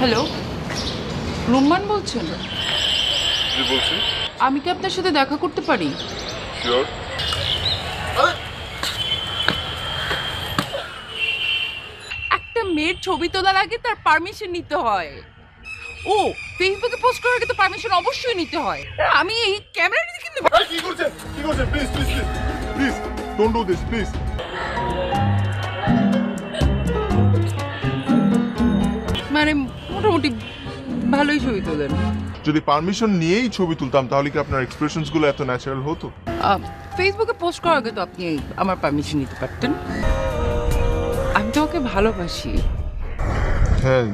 Hello, Rumman বলছেন? জি বলছি। আমি কি আপনার সাথে দেখা করতে পারি? শিওর। একটা মেয়ের ছবি তোলার আগে তার পারমিশন নিতে হয়। ও ফেসবুকে পোস্ট করার আগে তো পারমিশন অবশ্যই নিতে হয়। আমি এই ক্যামেরাটা কিন্তু কি করছেন please please please please don't do this please. মানে মোটামুটি ভালোই ছবি তোলেন। যদি পারমিশন নিয়েই ছবি তুলতাম তাহলে কি আপনার এক্সপ্রেশনস গুলো এত ন্যাচারাল হতো? ফেসবুকে পোস্ট করার আগে তো আপনি আমার পারমিশন নিতে পারতেন। আমি তোমাকে ভালোবাসি। হ্যাঁ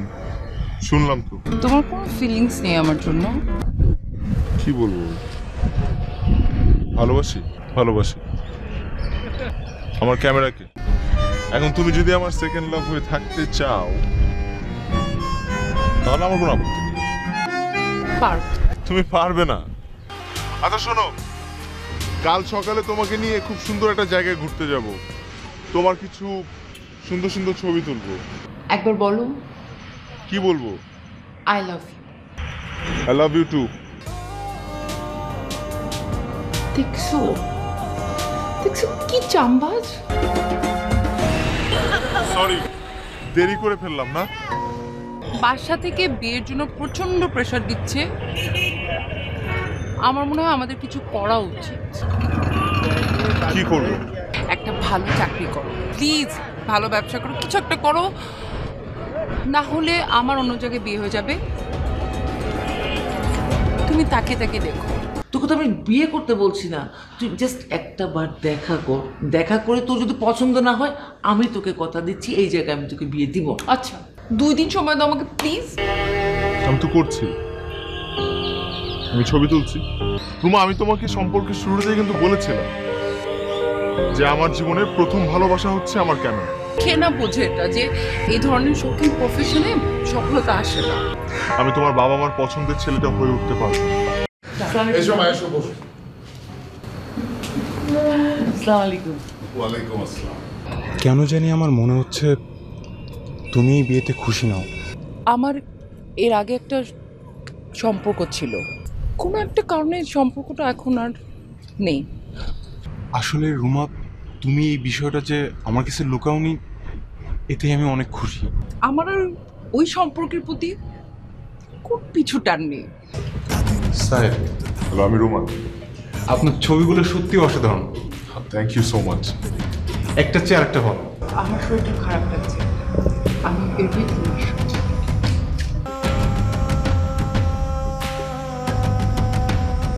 শুনলাম তো। তোমার কোনো ফিলিংস নেই আমার জন্য? কি বলবো, ভালোবাসি ভালোবাসি আমার ক্যামেরাকে। এখন তুমি যদি আমার সেকেন্ড লাভ হয়ে থাকতে চাও তাহলে আমার কোনো আপত্তি নেই। পারব। তুমি পারবে না। আচ্ছা শোনো, কাল সকালে তোমাকে নিয়ে খুব সুন্দর একটা জায়গায় ঘুরতে যাব। তোমার কিছু সুন্দর সুন্দর ছবি তুলবো। একবার বলো। কি বলবো? I love you. I love you too. দেখছো দেখছো কি চামবাজ। সরি, দেরি করে ফেললাম না? বাসা থেকে বিয়ের জন্য প্রচন্ড প্রেশার দিচ্ছে। আমার মনে হয় আমাদের কিছু করা উচিত। কি করবো? একটা ভালো চাকরি করো প্লিজ, ভালো ব্যবসা করো, কিছু একটা করো, না হলে আমার অন্য জায়গায় বিয়ে হয়ে যাবে। তুমি তাকে তাকে দেখো। তোকে তো আমি বিয়ে করতে বলছি না, তুই জাস্ট একটা বার দেখা কর। দেখা করে তোর যদি পছন্দ না হয় আমি তোকে কথা দিচ্ছি এই জায়গায় আমি তোকে বিয়ে দিব। আচ্ছা 2 দিন সময় দাও আমাকে প্লিজ। আমি তো করছি, আমি ছবি তুলছি। রুমা, আমি তোমাকে সম্পর্কের শুরুতেই কিন্তু বলেছিলাম যে আমার জীবনের প্রথম ভালোবাসা হচ্ছে আমার ক্যামেরা। কে না বোঝে এটা যে এই ধরনের শৌখিন প্রফেশনে সফলতা আসে না। আমি তোমার বাবা মার পছন্দের ছেলেটা হয়ে উঠতে পারবো। এসো মা, এসো বসো। আসসালামু আলাইকুম। ওয়ালাইকুম আসসালাম। কেন জানি আমার মনে হচ্ছে তুমি এই বিয়েতে খুশি নাও। আমার এর আগে একটা সম্পর্ক ছিল, কোনো একটা কারণে সম্পর্কটা এখন আর নেই। আসলে রুমা, তুমি এই বিষয়টা যে আমার কাছে লুকাওনি এতেই আমি অনেক খুশি। আমার আর ওই সম্পর্কের প্রতি খুব পিছু টান নেই। স্যার, হ্যালো, আমি রুমান। আপনার ছবিগুলো সত্যি অসাধারণ। Thank you so much. একটা চেয়ে আরেকটা ভালো। আমার শরীরটা খারাপ লাগছে, আমি বের হয়ে